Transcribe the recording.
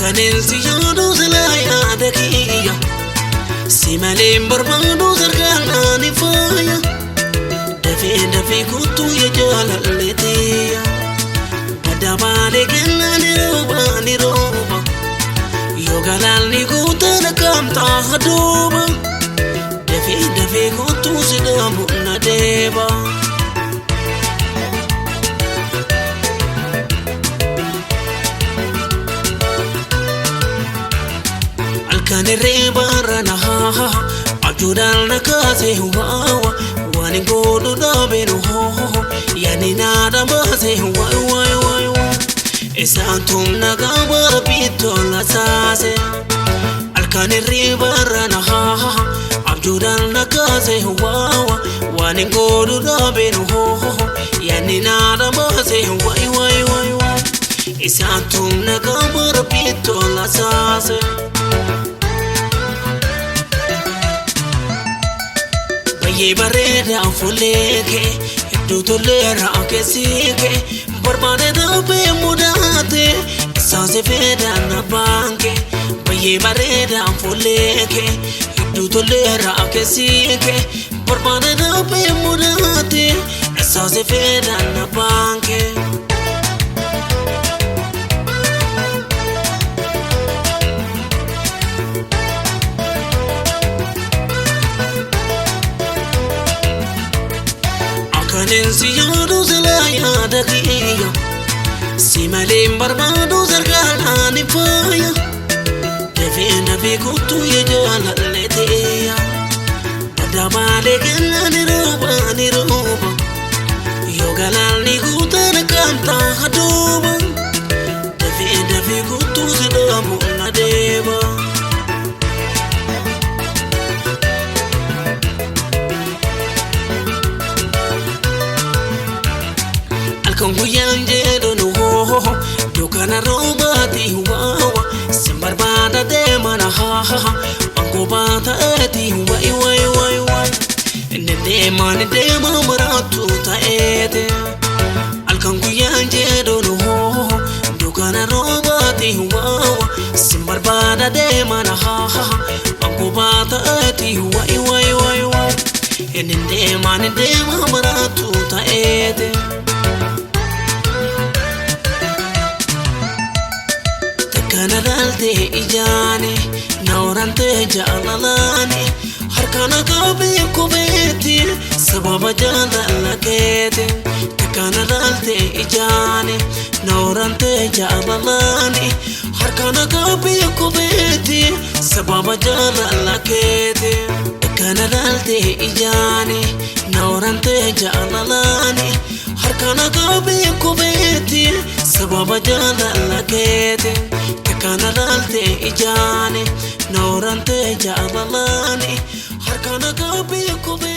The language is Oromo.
Alkanensi yaadu zilaya dakiya si maleen barbaadu zargaanani faaya dafee kutu ya jaalaleetiya badabaale gennani rooba yoo galaalni guutana kamtaa haduuba dafee kutu sidaamu na deeba. Alkane reba na ha ajudal na kaze huwa wani godu da beno ho yani nada maze wa esantum na gaba pito la sase. Alkane reba na ha ajudal na kaze huwa wani godu da beno ho yani nada maze wa esantum na gaba pito la sase. Ye bareda fuleke du tolera ke sike Barbaadu pe mudate sanse feda na banke ye bareda fuleke du tolera ke sike Barbaadu pe mudate sanse feda na banke. Alkanensi yaadu zilaya dakiya si maleen barbaadu zargaanani faaya dafee kutu ya jaalaleetiya badabaale gennani rooba yoo galaalni guutana kamtaa haduuba dafee kutu sidaamu na deeba. Konguyanje dono ho dokana robati huwa simbarbaada de mana ha angobata eti huwa ende de maratu ta ete. Alkonguyanje dono ho dokana robati huwa simbarbaada de mana ha angobata eti huwa ende de maratu ta ete. Kana dalte ijane naurante jaalalani harkana kabe kubeti sababa jaalala kete. Kana dalte ijane naurante jaalalani harkana kabe kubeti sababa jaalala kete. Kana dalte ijane naurante jaalalani harkana kabe kubeti sababa jaalala kete. Kana dalte ijane naurante jaalalani harkana kabe kubeti